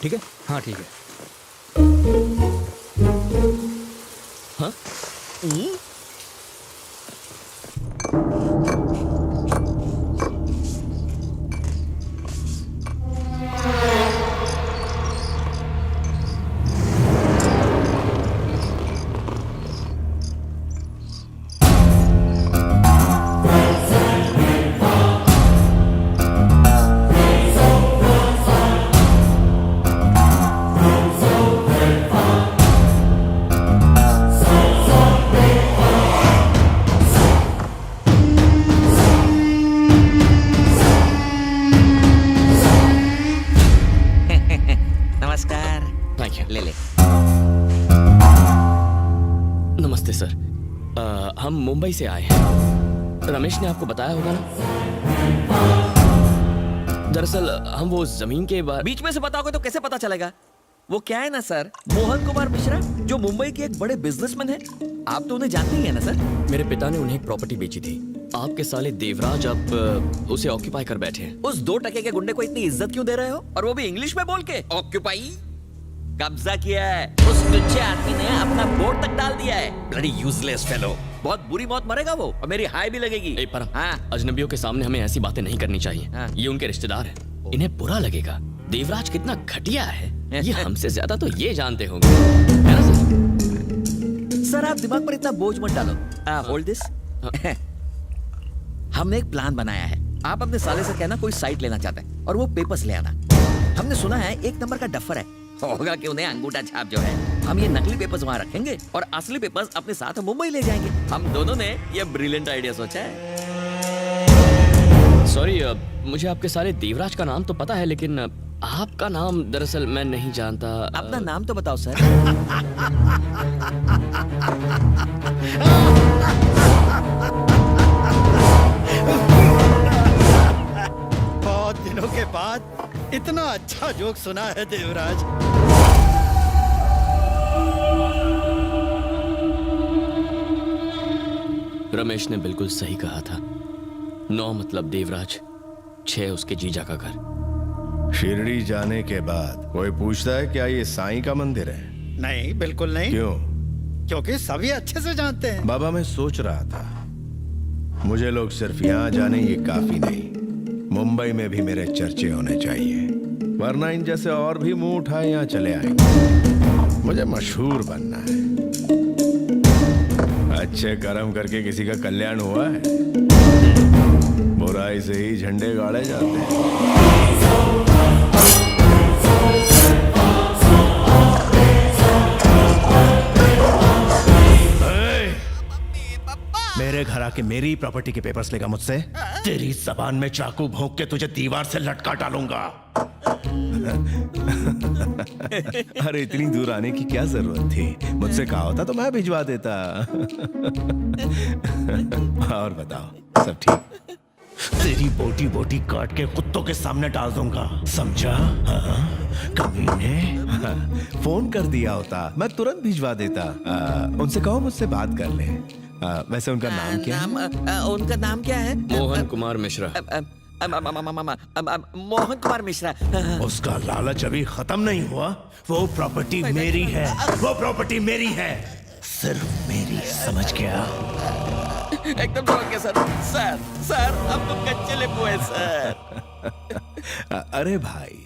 ठीक है? हाँ ठीक है। हाँ? नमस्कार। Thank you. ले ले। नमस्ते सर। हम मुंबई से आए हैं। रमेश ने आपको बताया होगा ना? दरअसल हम वो जमीन के बारे। बीच में से बताओगे तो कैसे पता चलेगा? वो क्या है ना सर, मोहन कुमार मिश्रा जो मुंबई के एक बड़े बिजनेसमैन हैं। आप तो उन्हें जानते ही हैं ना सर? मेरे पिता ने उन्हें एक प्रॉपर्टी बेची थी। आपके साले देवराज अब उसे ऑक्यूपाई कर बैठे हैं। उस 2 टके के गुंडे को इतनी इज्जत क्यों दे रहे हो? और वो भी इंग्लिश में बोल के। ऑक्यूपाई कब्जा किया है। उस टुच्चे आदमी ने अपना बोर्ड तक डाल दिया है। Bloody useless fellow. बहुत बुरी मौत मरेगा वो, और मेरी हाय भी लगेगी। ए परम, हाँ। अजनबियों के सामने हमें ऐसी बातें नहीं करनी चाहिए। हाँ। ये उनके रिश्तेदार हैं। इन्हें बुरा लगेगा। देवराज कितना घटिया है ये हमसे ज्यादा तो ये जानते होंगे, है ना सर? सर आप दिमाग पर इतना बोझ मत डालो। Hold this. हमने एक प्लान बनाया है। आप अपने साले से कहना कोई साइट लेना चाहता है और वो पेपर्स ले आना। हमने सुना है 1 नंबर का डफर है। होगा कि उन्हें अंगूठा छाप जो है। हम ये नकली पेपर्स वहां रखेंगे और असली पेपर्स अपने साथ मुंबई ले जाएंगे। हम दोनों ने ये ब्रिलियंट आइडिया सोचा है। सॉरी, मुझे आपके साले देवराज का नाम तो पता है, लेकिन आपका नाम दरअसल मैं नहीं जानता। अपना नाम तो बताओ सर। बहुत दिनों के बाद इतना अच्छा जोक सुना है देवराज। रमेश ने बिल्कुल सही कहा था। 9 मतलब देवराज, 6 उसके जीजा का घर। शिरडी जाने के बाद कोई पूछता है क्या ये साईं का मंदिर है? नहीं, बिल्कुल नहीं। क्यों? क्योंकि सभी अच्छे से जानते हैं। बाबा, मैं सोच रहा था मुझे लोग सिर्फ यहाँ जाने ये काफी नहीं, मुंबई में भी मेरे चर्चे होने चाहिए, वरना इन जैसे और भी मुंह उठाए यहाँ चले आएंगे। मुझे मशहूर बनना है। अच्छे कर्म करके किसी का कल्याण हुआ है? बुराई से ही झंडे गाड़े जाते हैं। मेरे घर आके मेरी प्रॉपर्टी के पेपर्स लेगा मुझसे? तेरी जबान में चाकू भोंक के तुझे दीवार से लटका डालूंगा। अरे इतनी दूर आने की क्या जरूरत थी? मुझसे कहा होता तो मैं भिजवा देता। और बताओ, सब ठीक? तेरी बोटी बोटी काट के कुत्तों के सामने डाल दूंगा, समझा? हाँ? कमीने। फोन कर दिया होता मैं तुरंत भिजवा देता। उनसे कहो मुझसे बात कर ले। वैसे उनका नाम क्या है? उनका नाम क्या है? मोहन कुमार मिश्रा। मोहन कुमार मिश्रा। उसका लालच अभी खत्म नहीं हुआ। वो प्रॉपर्टी मेरी है, वो प्रॉपर्टी मेरी है, सिर्फ मेरी, समझ गया? एकदम समझ गया सर। सर सर अब तो कच्चे लेबू है सर। अरे भाई,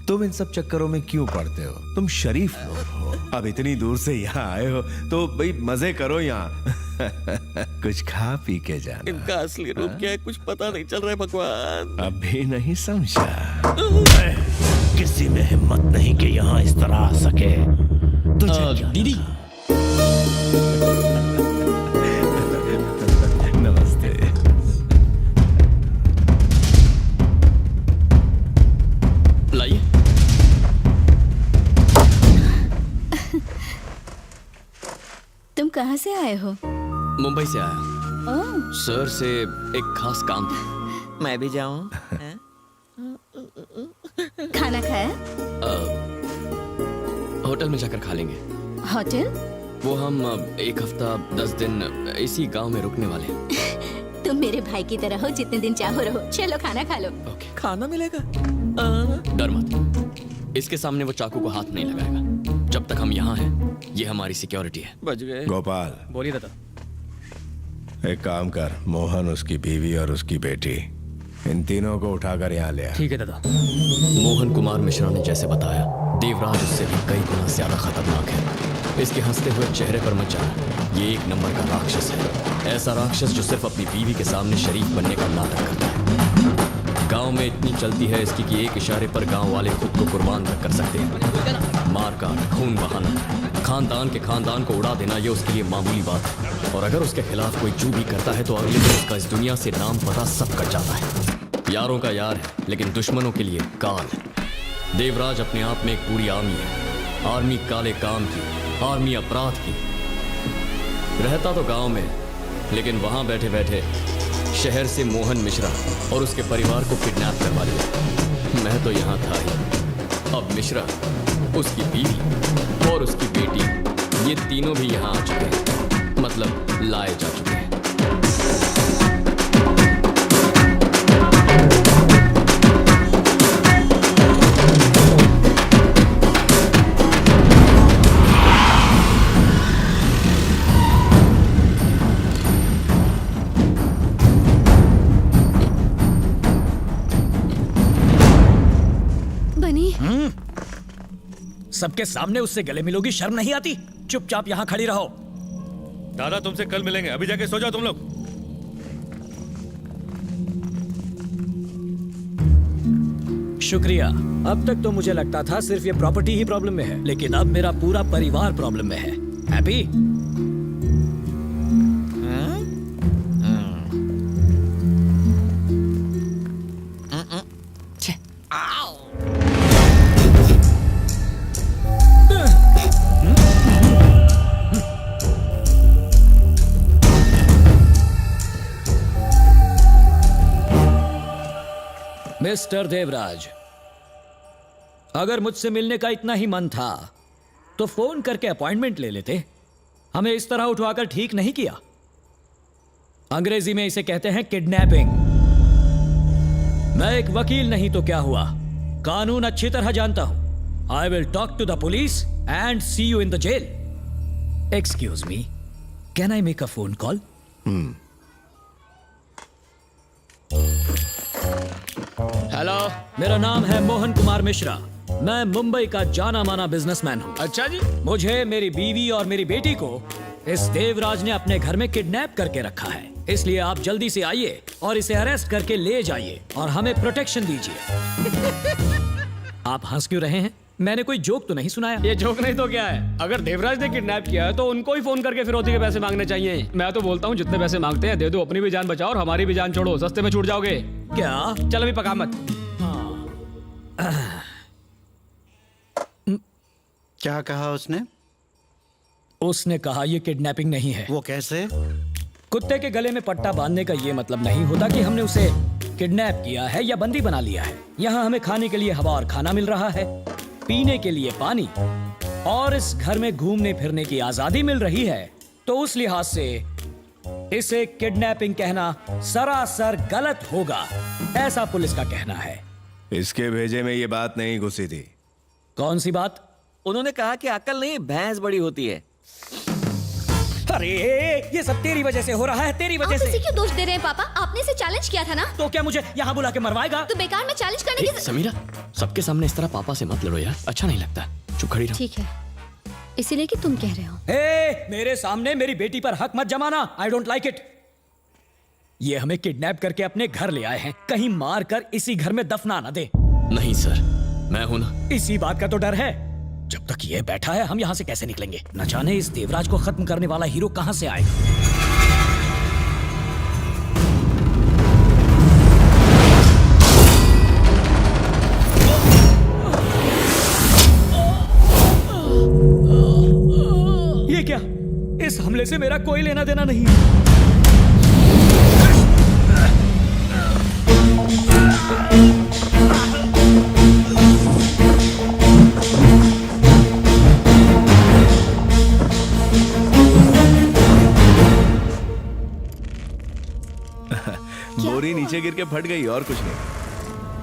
तुम इन सब चक्करों में क्यों पड़ते हो? तुम शरीफ लोग हो। अब इतनी दूर से यहाँ आए हो तो भाई मजे करो यहाँ। कुछ खा पी के जाना। इनका असली रूप क्या है कुछ पता नहीं चल रहा है भगवान। अभी नहीं समझा? किसी में हिम्मत नहीं कि यहाँ इस तरह आ सके। दीदी, नमस्ते। लाइए। तुम कहाँ से आए हो? मुंबई से आया। ओह, सर से एक खास काम था। मैं भी जाऊं? खाना खाया? होटल में जाकर खा लेंगे। होटल? वो हम 1 हफ्ता 10 दिन इसी गांव में रुकने वाले हैं। तुम मेरे भाई की तरह हो, जितने दिन चाहो रहो। चलो खाना खा लो। ओके। खाना मिलेगा? डर मत। इसके सामने वो चाकू को हाथ नहीं लगाएगा। जब तक हम यहाँ हैं, ये हमारी सिक्योरिटी है। बच गए। गोपाल, बोलिए दादा। एक काम कर, मोहन, उसकी बीवी और उसकी बेटी, इन तीनों को उठाकर यहाँ ले आ। ठीक है दादा। मोहन कुमार मिश्रा ने जैसे बताया, देवराज उससे भी कई गुना ज्यादा खतरनाक है। इसके हंसते हुए चेहरे पर मत जाना, ये एक नंबर का राक्षस है। ऐसा राक्षस जो सिर्फ अपनी बीवी के सामने शरीफ बनने का नाटक करता है। गांव में इतनी चलती है इसकी कि एक इशारे पर गांव वाले खुद को कुर्बान तक कर सकते हैं। मार काट, खून बहाना, खानदान के खानदान को उड़ा देना, ये उसके लिए मामूली बात है। और अगर उसके खिलाफ कोई चू भी करता है तो अगले दिन उसका इस दुनिया से नाम पता सब कट जाता है। यारों का यार है, लेकिन दुश्मनों के लिए काल है। देवराज अपने आप में एक पूरी आर्मी है। आर्मी काले काम की, आर्मी अपराध की। रहता तो गांव में, लेकिन वहां बैठे बैठे शहर से मोहन मिश्रा और उसके परिवार को किडनैप करवा लिया। मैं तो यहाँ था ही। अब मिश्रा, उसकी बीवी और उसकी बेटी, ये तीनों भी यहाँ आ चुके हैं, मतलब लाए जा चुके हैं। सबके सामने उससे गले मिलोगी, शर्म नहीं आती? चुपचाप यहाँ खड़ी रहो। दादा तुमसे कल मिलेंगे, अभी जाके सो जाओ तुम लोग। शुक्रिया। अब तक तो मुझे लगता था सिर्फ ये प्रॉपर्टी ही प्रॉब्लम में है, लेकिन अब मेरा पूरा परिवार प्रॉब्लम में है। हैप्पी? मिस्टर देवराज, अगर मुझसे मिलने का इतना ही मन था तो फोन करके अपॉइंटमेंट ले लेते। हमें इस तरह उठवाकर ठीक नहीं किया। अंग्रेजी में इसे कहते हैं किडनैपिंग। मैं एक वकील नहीं तो क्या हुआ, कानून अच्छी तरह जानता हूं। I will talk to the police and see you in the jail. Excuse me, can I make a phone call? Hello, मेरा नाम है मोहन कुमार मिश्रा। मैं मुंबई का जाना माना बिजनेसमैन हूँ। अच्छा जी। मुझे, मेरी बीवी और मेरी बेटी को इस देवराज ने अपने घर में किडनैप करके रखा है। इसलिए आप जल्दी से आइए और इसे अरेस्ट करके ले जाइए और हमें प्रोटेक्शन दीजिए। आप हंस क्यों रहे हैं? मैंने कोई जोक तो नहीं सुनाया। ये जोक नहीं तो क्या है? अगर देवराज ने किडनैप किया है तो उनको ही फोन करके फिरौती के पैसे मांगने चाहिए। मैं तो बोलता हूँ जितने पैसे मांगते हैं दे दो, अपनी भी जान बचाओ और हमारी भी जान छोड़ो, सस्ते में छूट जाओगे। क्या? चल अभी पका मत। क्या कहा उसने? उसने कहा ये किडनैपिंग नहीं है। वो कैसे? कुत्ते के गले में पट्टा बांधने का ये मतलब नहीं होता कि हमने उसे किडनैप किया है या बंदी बना लिया है। यहाँ hमें खाने के लिए हवा और खाना मिल रहा है, पीने के लिए पानी, और इस घर में घूमने फिरने की आजादी मिल रही है। तो उस लिहाज से इसे किडनैपिंग कहना सरासर गलत होगा, ऐसा पुलिस का कहना है। इसके भेजे में ये बात नहीं घुसी थी। कौन सी बात? उन्होंने कहा कि अकल नहीं, भैंस बड़ी होती है। अरे ये सब तेरी वजह से हो रहा है, तेरी आप वजह इसे से। क्यों दोष दे रहे हैं पापा? आपने इसे चैलेंज किया था ना? तो क्या मुझे यहाँ बुला के मरवाएगा? तो बेकार में चैलेंज करने की। समीरा, सबके सामने इस तरह पापा से मत लड़ो यार, अच्छा नहीं लगता। चुप खड़ी रहो। ठीक है, इसीलिए कि तुम कह रहे हो। मेरे सामने मेरी बेटी पर हक मत जमाना। I don't like it. ये हमें किडनैप करके अपने घर ले आए हैं, कहीं मार कर इसी घर में दफना ना दे। नहीं सर, मैं हूं ना। इसी बात का तो डर है। जब तक ये बैठा है हम यहाँ से कैसे निकलेंगे? न जाने इस देवराज को खत्म करने वाला हीरो कहाँ से आएगा। ये क्या? इस हमले से मेरा कोई लेना देना नहीं है। बोरी नीचे गिर के फट गई और कुछ नहीं।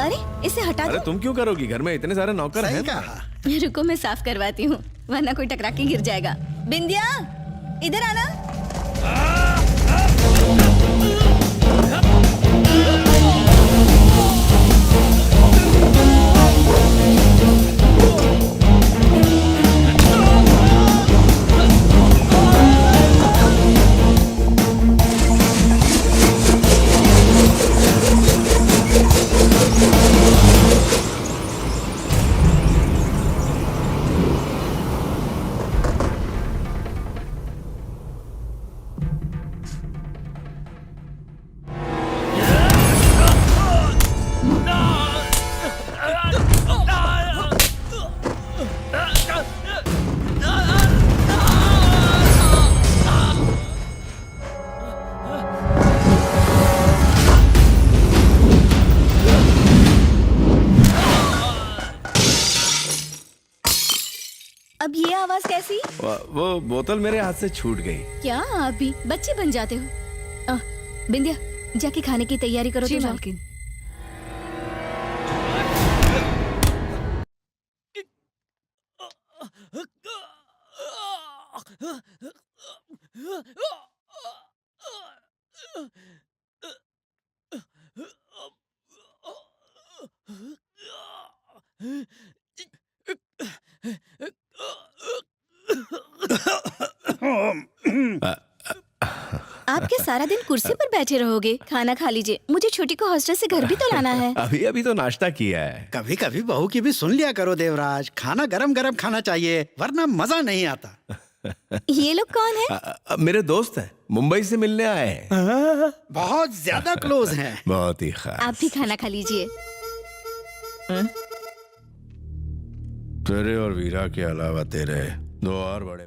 अरे इसे हटा अरे दो। तुम क्यों करोगी? घर में इतने सारे नौकर हैं सही ना। कहा। रुको मैं साफ करवाती हूँ, वरना कोई टकरा के गिर जाएगा। बिंदिया इधर आना। अब ये आवाज कैसी? वो बोतल मेरे हाथ से छूट गई। क्या आप भी बच्चे बन जाते हो? बिंदिया जाके खाने की तैयारी करो। जी तो जाओ। मालकिन। आप क्या सारा दिन कुर्सी पर बैठे रहोगे? खाना खा लीजिए, मुझे छोटी को हॉस्टल से घर भी तो लाना है। अभी अभी तो नाश्ता किया है। कभी कभी बहू की भी सुन लिया करो देवराज। खाना गरम गरम खाना चाहिए, वरना मजा नहीं आता। ये लोग कौन है? मेरे दोस्त हैं, मुंबई से मिलने आए हैं। बहुत ज्यादा क्लोज हैं। बहुत ही खास। आप भी खाना खा लीजिए। तेरे और वीरा के अलावा तेरे दो और बड़े